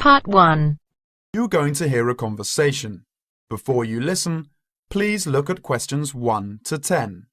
Part 1. You're going to hear a conversation. Before you listen, please look at questions 1 to 10.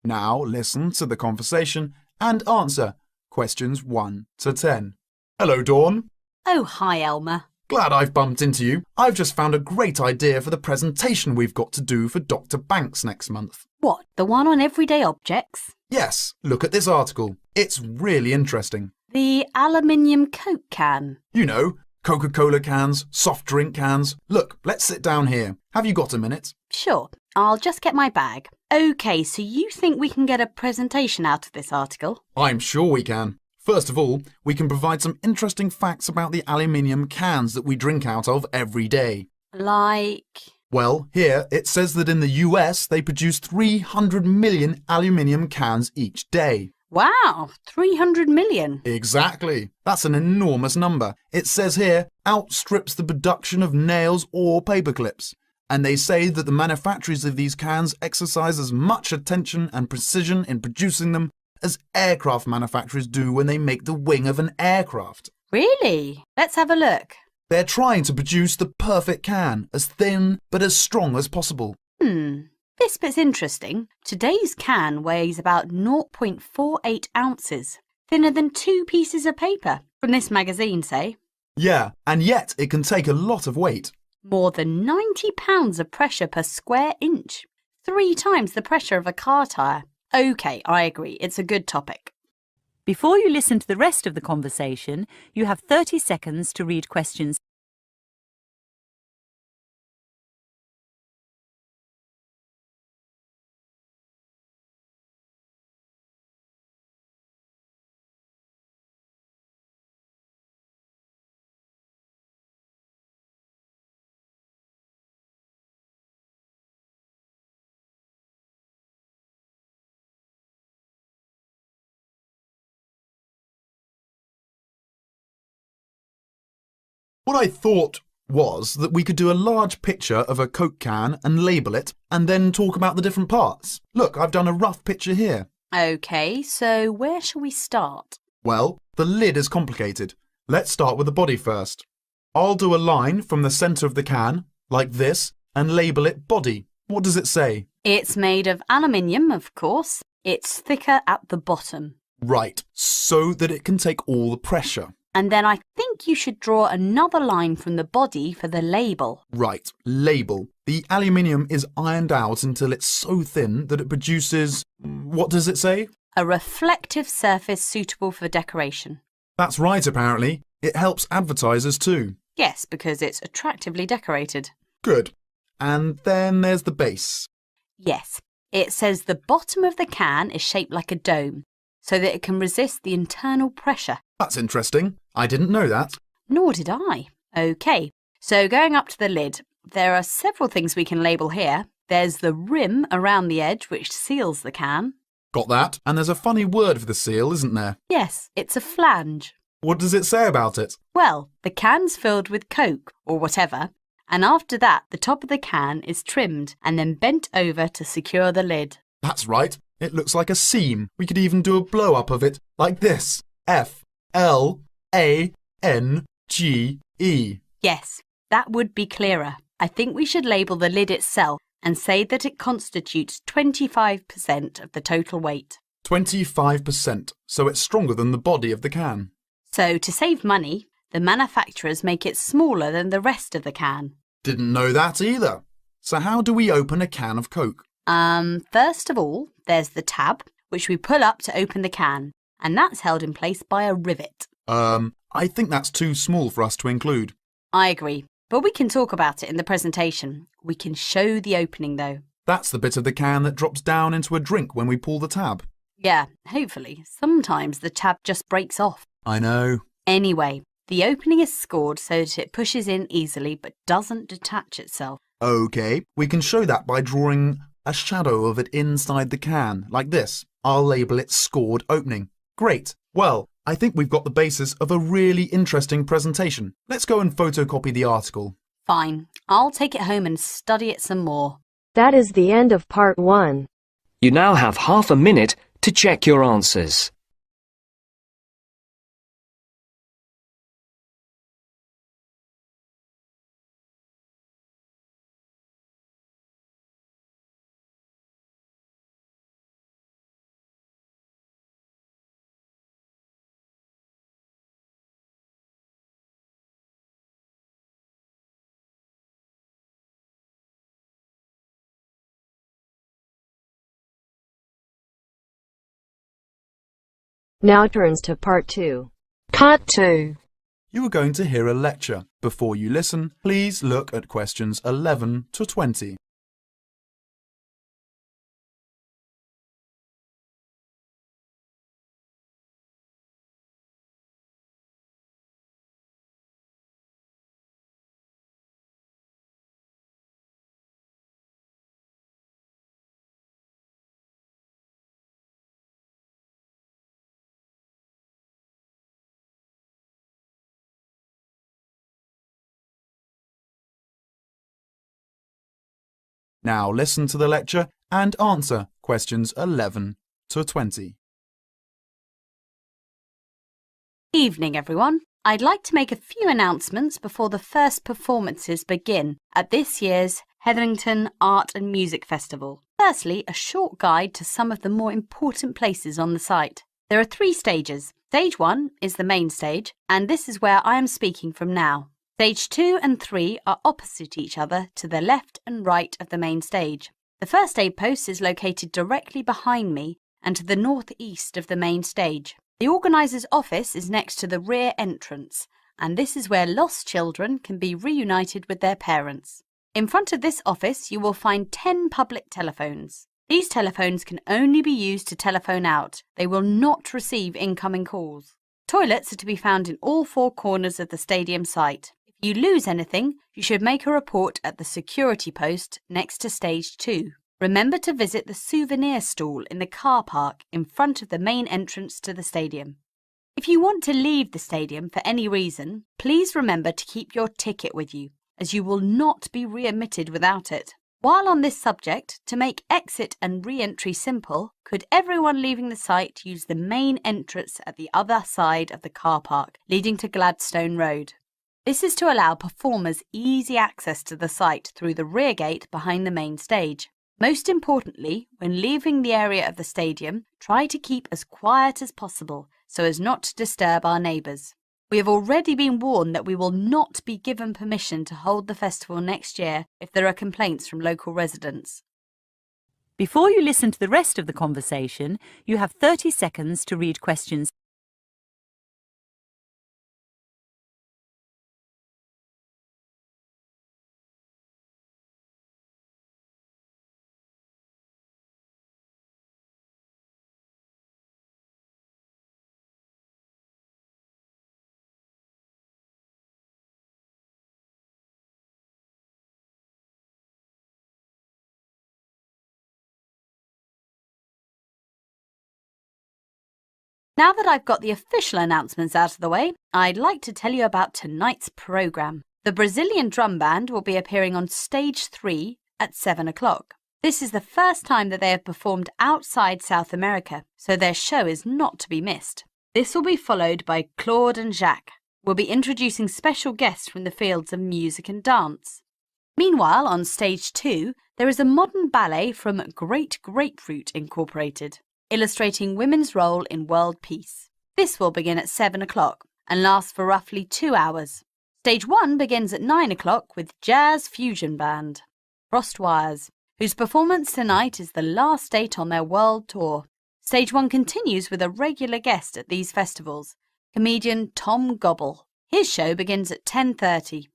Now listen to the conversation and answer questions 1 to 10. Hello, Dawn. Oh, hi, Elmer. Glad I've bumped into you. I've just found a great idea for the presentation we've got to do for Dr. Banks next month. What, the one on everyday objects? Yes, look at this article. It's really interesting. The aluminium Coke can. You know, Coca-Cola cans, soft drink cans. Look, let's sit down here. Have you got a minute? Sure, I'll just get my bag. OK, so you think we can get a presentation out of this article? I'm sure we can. First of all, we can provide some interesting facts about the aluminium cans that we drink out of every day. Like? Well, here it says that in the US they produce 300 million aluminium cans each day. Wow, 300 million. Exactly. That's an enormous number. It says here, outstrips the production of nails or paper clips. And they say that the manufacturers of these cans exercise as much attention and precision in producing them as aircraft manufacturers do when they make the wing of an aircraft. Really? Let's have a look. They're trying to produce the perfect can, as thin but as strong as possible. This bit's interesting. Today's can weighs about 0.48 ounces, thinner than 2 pieces of paper, from this magazine, say. Yeah, and yet it can take a lot of weight. More than 90 pounds of pressure per square inch. 3 times the pressure of a car tyre. OK, I agree, it's a good topic. Before you listen to the rest of the conversation, you have 30 seconds to read questions. What I thought was that we could do a large picture of a Coke can and label it, and then talk about the different parts. Look, I've done a rough picture here. OK, so where shall we start? Well, the lid is complicated. Let's start with the body first. I'll do a line from the centre of the can, like this, and label it body. What does it say? It's made of aluminium, of course. It's thicker at the bottom. Right, so that it can take all the pressure. And then I think you should draw another line from the body for the label. Right, label. The aluminium is ironed out until it's so thin that it produces... what does it say? A reflective surface suitable for decoration. That's right, apparently. It helps advertisers too. Yes, because it's attractively decorated. Good. And then there's the base. Yes, it says the bottom of the can is shaped like a dome, so that it can resist the internal pressure. That's interesting. I didn't know that. Nor did I. OK, so going up to the lid, there are several things we can label here. There's the rim around the edge, which seals the can. Got that? And there's a funny word for the seal, isn't there? Yes, it's a flange. What does it say about it? Well, the can's filled with Coke, or whatever, and after that the top of the can is trimmed and then bent over to secure the lid. That's right. It looks like a seam. We could even do a blow-up of it, like this. F-L-A-N-G-E. Yes, that would be clearer. I think we should label the lid itself and say that it constitutes 25% of the total weight. 25%, so it's stronger than the body of the can. So, to save money, the manufacturers make it smaller than the rest of the can. Didn't know that either. So how do we open a can of Coke? First of all, there's the tab, which we pull up to open the can, and that's held in place by a rivet. I think that's too small for us to include. I agree, but we can talk about it in the presentation. We can show the opening, though. That's the bit of the can that drops down into a drink when we pull the tab. Yeah, hopefully. Sometimes the tab just breaks off. I know. Anyway, The opening is scored so that it pushes in easily but doesn't detach itself. OK, we can show that by drawing a shadow of it inside the can, like this. I'll label it scored opening. Great. Well, I think we've got the basis of a really interesting presentation. Let's go and photocopy the article. Fine, I'll take it home and study it some more. That is the end of part 1. You now have half a minute to check your answers. Now turns to part 2. Part 2. You are going to hear a lecture. Before you listen, please look at questions 11 to 20. Now listen to the lecture and answer questions 11 to 20. Evening, everyone. I'd like to make a few announcements before the first performances begin at this year's Hetherington Art and Music Festival. Firstly, a short guide to some of the more important places on the site. There are 3 stages. Stage 1 is the main stage, and this is where I am speaking from now. Stage 2 and 3 are opposite each other to the left and right of the main stage. The first aid post is located directly behind me and to the northeast of the main stage. The organiser's office is next to the rear entrance, and this is where lost children can be reunited with their parents. In front of this office you will find 10 public telephones. These telephones can only be used to telephone out. They will not receive incoming calls. Toilets are to be found in all 4 corners of the stadium site. If you lose anything, you should make a report at the security post next to stage 2. Remember to visit the souvenir stall in the car park in front of the main entrance to the stadium. If you want to leave the stadium for any reason, please remember to keep your ticket with you, as you will not be readmitted without it. While on this subject, to make exit and re-entry simple, could everyone leaving the site use the main entrance at the other side of the car park, leading to Gladstone Road? This is to allow performers easy access to the site through the rear gate behind the main stage. Most importantly, when leaving the area of the stadium, try to keep as quiet as possible so as not to disturb our neighbours. We have already been warned that we will not be given permission to hold the festival next year if there are complaints from local residents. Before you listen to the rest of the conversation, you have 30 seconds to read questions. Now that I've got the official announcements out of the way, I'd like to tell you about tonight's programme. The Brazilian drum band will be appearing on stage 3 at 7 o'clock. This is the first time that they have performed outside South America, so their show is not to be missed. This will be followed by Claude and Jacques. We'll be introducing special guests from the fields of music and dance. Meanwhile, on stage 2, there is a modern ballet from Great Grapefruit Incorporated, illustrating women's role in world peace. This will begin at 7 o'clock and last for roughly 2 hours. Stage 1 begins at 9 o'clock with Jazz Fusion Band, Frostwires, whose performance tonight is the last date on their world tour. Stage 1 continues with a regular guest at these festivals, comedian Tom Gobble. His show begins at 10:30.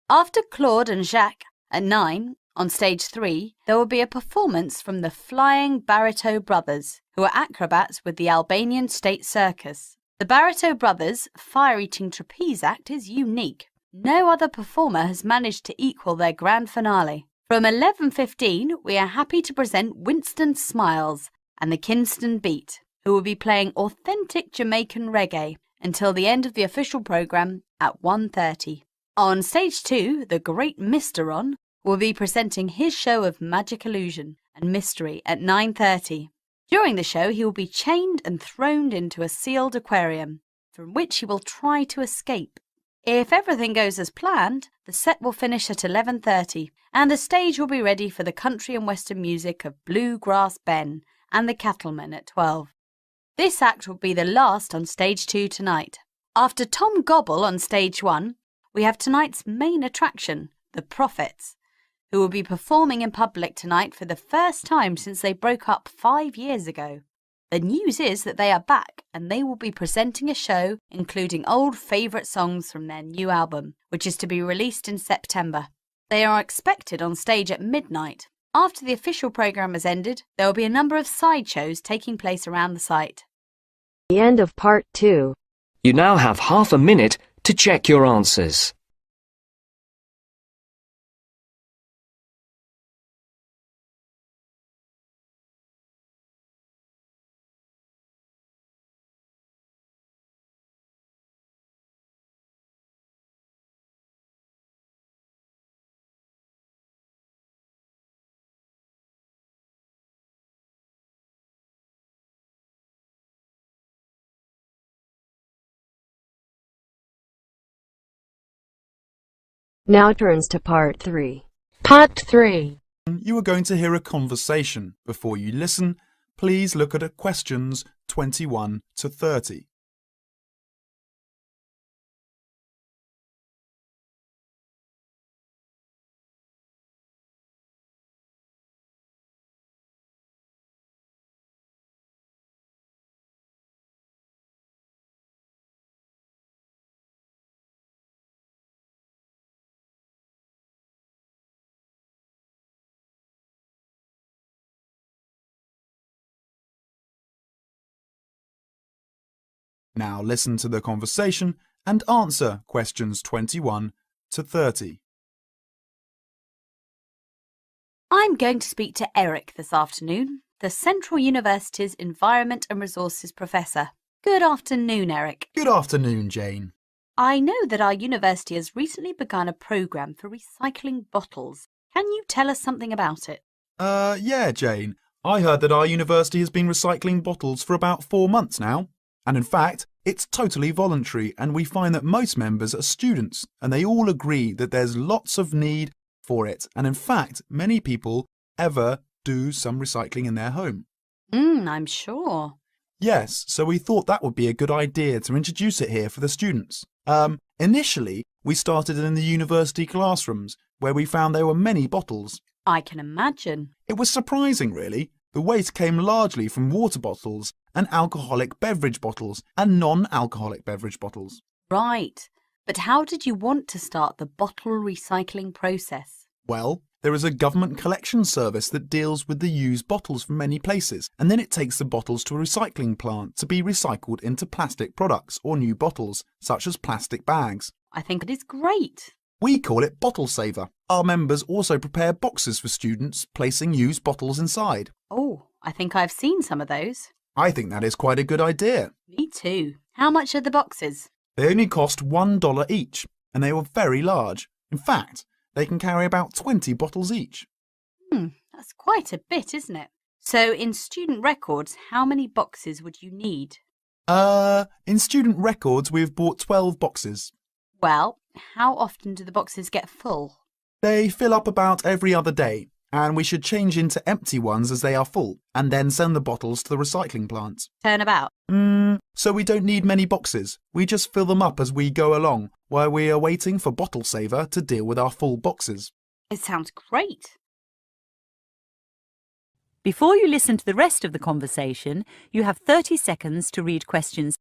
After Claude and Jacques at 9, on stage 3, there will be a performance from the Flying Barito Brothers, who are acrobats with the Albanian State Circus. The Barito brothers' fire-eating trapeze act is unique. No other performer has managed to equal their grand finale. From 11:15, we are happy to present Winston Smiles and the Kingston Beat, who will be playing authentic Jamaican reggae until the end of the official programme at 1:30. On stage 2, the great Mr. Ron will be presenting his show of magic illusion and mystery at 9:30. During the show, he will be chained and thrown into a sealed aquarium, from which he will try to escape. If everything goes as planned, the set will finish at 11:30, and the stage will be ready for the country and western music of Bluegrass Ben and the Cattlemen at 12. This act will be the last on stage 2 tonight. After Tom Gobble on stage 1, we have tonight's main attraction, the Prophets, who will be performing in public tonight for the first time since they broke up 5 years ago. The news is that they are back and they will be presenting a show including old favourite songs from their new album, which is to be released in September. They are expected on stage at midnight. After the official programme has ended, there will be a number of sideshows taking place around the site. The end of part 2. You now have half a minute to check your answers. Now turns to part 3. Part 3. You are going to hear a conversation. Before you listen, please look at questions 21 to 30. Now listen to the conversation and answer questions 21 to 30. I'm going to speak to Eric this afternoon, the Central University's Environment and Resources Professor. Good afternoon, Eric. Good afternoon, Jane. I know that our university has recently begun a programme for recycling bottles. Can you tell us something about it? Yeah, Jane. I heard that our university has been recycling bottles for about 4 months now. And in fact, it's totally voluntary, and we find that most members are students, and they all agree that there's lots of need for it. And in fact, many people ever do some recycling in their home. I'm sure. Yes, so we thought that would be a good idea to introduce it here for the students. Initially, we started in the university classrooms, where we found there were many bottles. I can imagine. It was surprising, really. The waste came largely from water bottles and alcoholic beverage bottles and non-alcoholic beverage bottles. Right. But how did you want to start the bottle recycling process? Well, there is a government collection service that deals with the used bottles from many places, and then it takes the bottles to a recycling plant to be recycled into plastic products or new bottles, such as plastic bags. I think it is great. We call it Bottle Saver. Our members also prepare boxes for students, placing used bottles inside. Oh, I think I've seen some of those. I think that is quite a good idea. Me too. How much are the boxes? They only cost $1 each, and they were very large. In fact, they can carry about 20 bottles each. That's quite a bit, isn't it? So in student records, how many boxes would you need? In student records, we've bought 12 boxes. Well, how often do the boxes get full? They fill up about every other day, and we should change into empty ones as they are full, and then send the bottles to the recycling plant. Turnabout. So we don't need many boxes. We just fill them up as we go along, while we are waiting for Bottle Saver to deal with our full boxes. It sounds great. Before you listen to the rest of the conversation, you have 30 seconds to read questions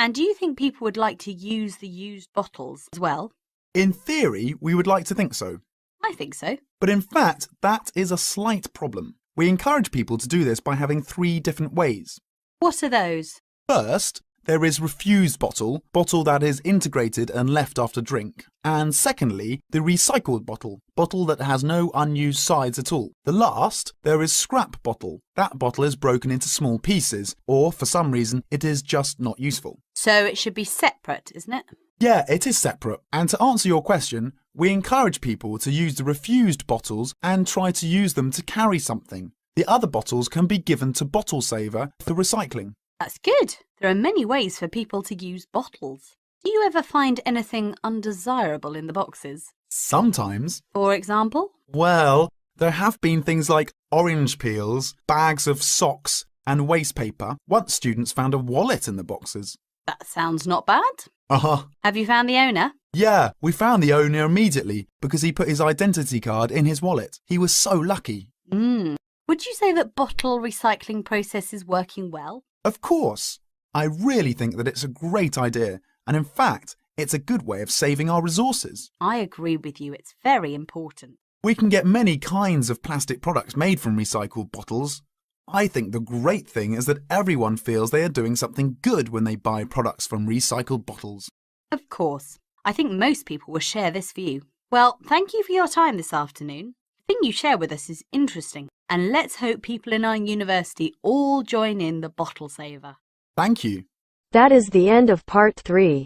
And do you think people would like to use the used bottles as well? In theory, we would like to think so. I think so. But in fact, that is a slight problem. We encourage people to do this by having 3 different ways. What are those? First, there is refused bottle that is integrated and left after drink. And secondly, the recycled bottle that has no unused sides at all. The last, there is scrap bottle. That bottle is broken into small pieces, or for some reason, it is just not useful. So it should be separate, isn't it? Yeah, it is separate. And to answer your question, we encourage people to use the refused bottles and try to use them to carry something. The other bottles can be given to bottle saver for recycling. That's good. There are many ways for people to use bottles. Do you ever find anything undesirable in the boxes? Sometimes. For example? Well, there have been things like orange peels, bags of socks, and waste paper. Once students found a wallet in the boxes. That sounds not bad. Uh-huh. Have you found the owner? Yeah, we found the owner immediately because he put his identity card in his wallet. He was so lucky. Would you say that bottle recycling process is working well? Of course. I really think that it's a great idea, and in fact, it's a good way of saving our resources. I agree with you. It's very important. We can get many kinds of plastic products made from recycled bottles. I think the great thing is that everyone feels they are doing something good when they buy products from recycled bottles. Of course. I think most people will share this view. Well, thank you for your time this afternoon. The thing you share with us is interesting, and let's hope people in our university all join in the bottle saver. Thank you. That is the end of part 3.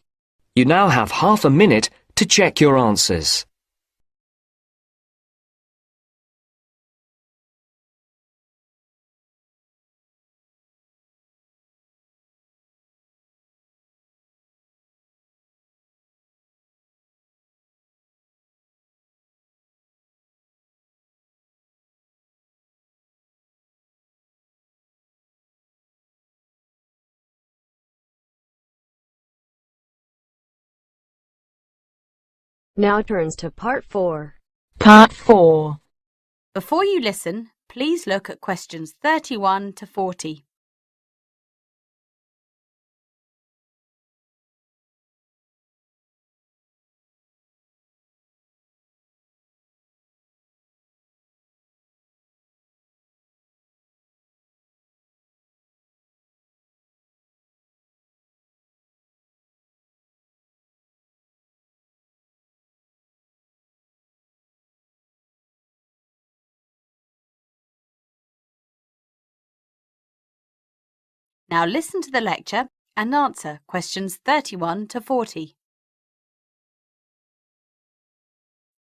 You now have half a minute to check your answers. Now turns to part 4. Part 4. Before you listen, please look at questions 31 to 40. Now listen to the lecture and answer questions 31 to 40.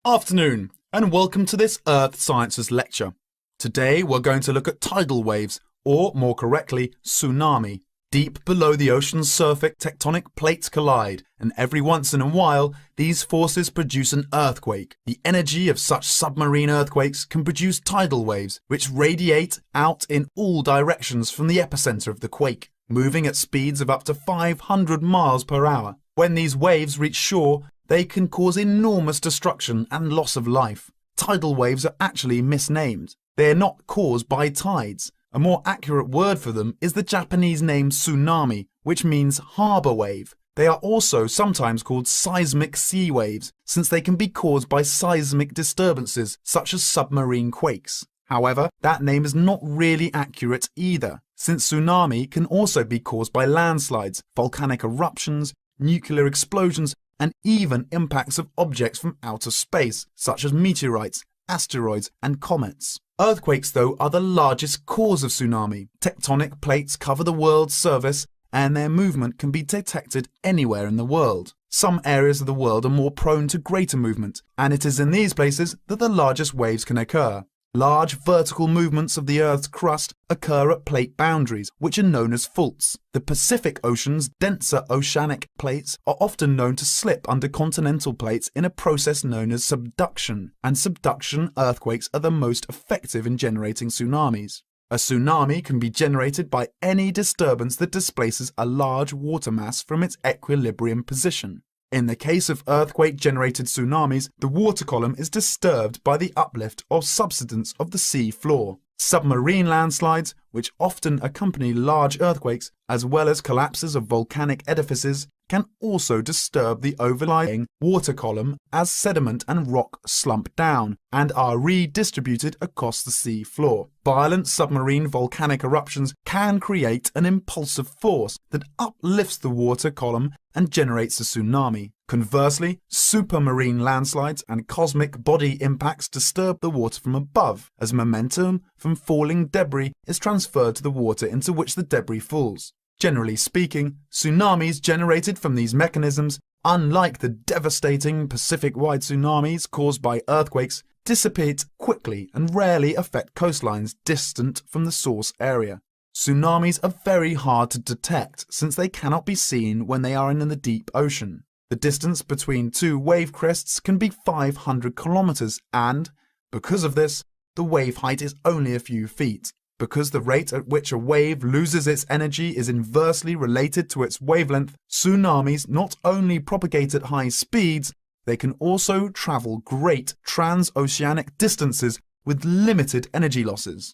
Afternoon, and welcome to this Earth Sciences lecture. Today we're going to look at tidal waves, or more correctly, tsunami. Deep below the ocean's surface, tectonic plates collide, and every once in a while, these forces produce an earthquake. The energy of such submarine earthquakes can produce tidal waves, which radiate out in all directions from the epicenter of the quake, moving at speeds of up to 500 miles per hour. When these waves reach shore, they can cause enormous destruction and loss of life. Tidal waves are actually misnamed. They are not caused by tides. A more accurate word for them is the Japanese name tsunami, which means harbour wave. They are also sometimes called seismic sea waves, since they can be caused by seismic disturbances, such as submarine quakes. However, that name is not really accurate either, since tsunami can also be caused by landslides, volcanic eruptions, nuclear explosions, and even impacts of objects from outer space, such as meteorites, asteroids, and comets. Earthquakes, though, are the largest cause of tsunami. Tectonic plates cover the world's surface, and their movement can be detected anywhere in the world. Some areas of the world are more prone to greater movement, and it is in these places that the largest waves can occur. Large vertical movements of the Earth's crust occur at plate boundaries, which are known as faults. The Pacific Ocean's denser oceanic plates are often known to slip under continental plates in a process known as subduction, and subduction earthquakes are the most effective in generating tsunamis. A tsunami can be generated by any disturbance that displaces a large water mass from its equilibrium position. In the case of earthquake-generated tsunamis, the water column is disturbed by the uplift or subsidence of the sea floor. Submarine landslides, which often accompany large earthquakes, as well as collapses of volcanic edifices, can also disturb the overlying water column as sediment and rock slump down and are redistributed across the sea floor. Violent submarine volcanic eruptions can create an impulsive force that uplifts the water column and generates a tsunami. Conversely, supermarine landslides and cosmic body impacts disturb the water from above, as momentum from falling debris is transferred to the water into which the debris falls. Generally speaking, tsunamis generated from these mechanisms, unlike the devastating Pacific-wide tsunamis caused by earthquakes, dissipate quickly and rarely affect coastlines distant from the source area. Tsunamis are very hard to detect since they cannot be seen when they are in the deep ocean. The distance between two wave crests can be 500 kilometers and, because of this, the wave height is only a few feet. Because the rate at which a wave loses its energy is inversely related to its wavelength, tsunamis not only propagate at high speeds, they can also travel great transoceanic distances with limited energy losses.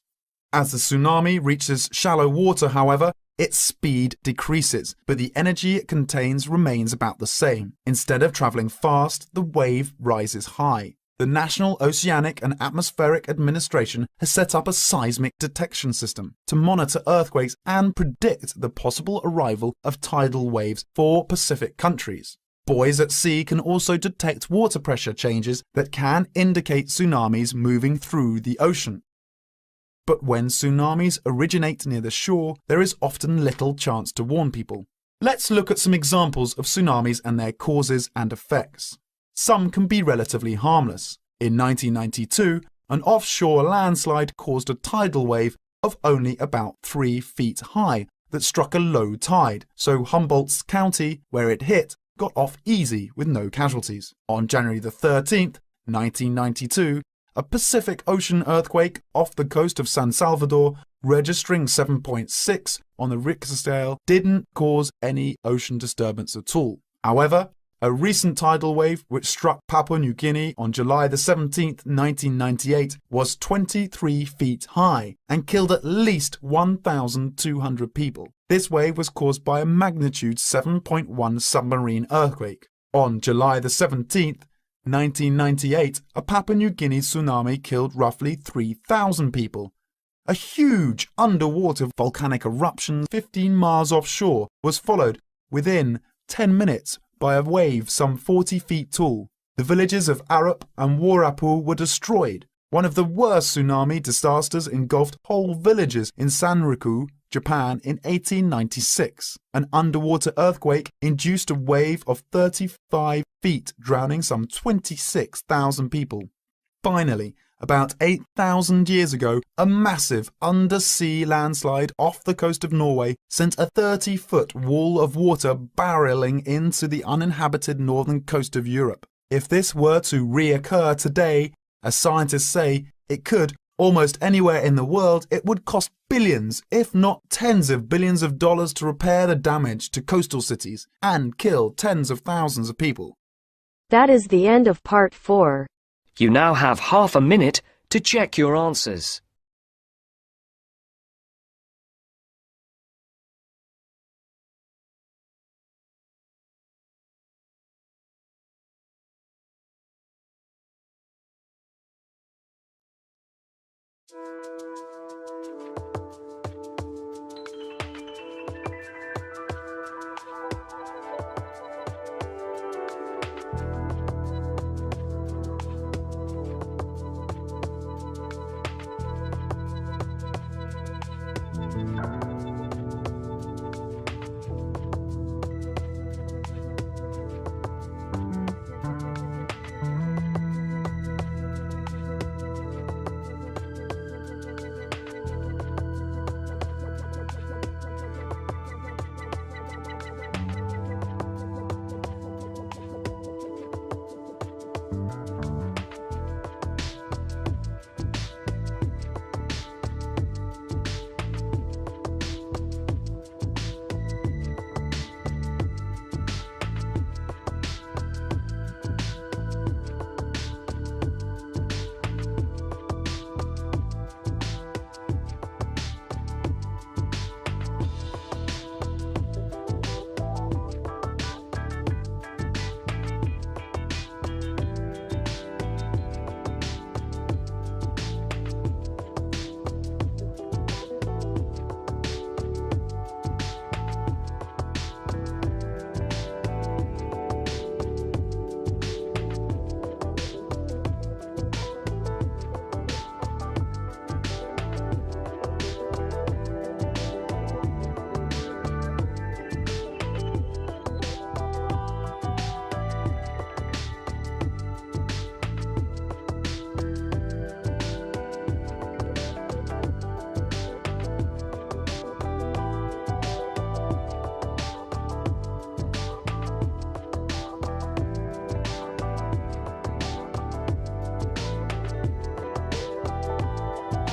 As the tsunami reaches shallow water, however, its speed decreases, but the energy it contains remains about the same. Instead of traveling fast, the wave rises high. The National Oceanic and Atmospheric Administration has set up a seismic detection system to monitor earthquakes and predict the possible arrival of tidal waves for Pacific countries. Buoys at sea can also detect water pressure changes that can indicate tsunamis moving through the ocean. But when tsunamis originate near the shore, there is often little chance to warn people. Let's look at some examples of tsunamis and their causes and effects. Some can be relatively harmless. In 1992, an offshore landslide caused a tidal wave of only about 3 feet high that struck a low tide, so Humboldt's County, where it hit, got off easy with no casualties. On January the 13th, 1992, a Pacific Ocean earthquake off the coast of San Salvador, registering 7.6 on the Richter scale, didn't cause any ocean disturbance at all. However, a recent tidal wave which struck Papua New Guinea on July the 17th, 1998 was 23 feet high and killed at least 1,200 people. This wave was caused by a magnitude 7.1 submarine earthquake. On July the 17th, 1998, a Papua New Guinea tsunami killed roughly 3,000 people. A huge underwater volcanic eruption 15 miles offshore was followed within 10 minutes by a wave some 40 feet tall. The villages of Arup and Warapu were destroyed. One of the worst tsunami disasters engulfed whole villages in Sanriku, Japan in 1896. An underwater earthquake induced a wave of 35 feet, drowning some 26,000 people. Finally, about 8,000 years ago, a massive undersea landslide off the coast of Norway sent a 30-foot wall of water barreling into the uninhabited northern coast of Europe. If this were to reoccur today, as scientists say, it could, almost anywhere in the world, it would cost billions, if not tens of billions of dollars to repair the damage to coastal cities and kill tens of thousands of people. That is the end of part 4. You now have half a minute to check your answers.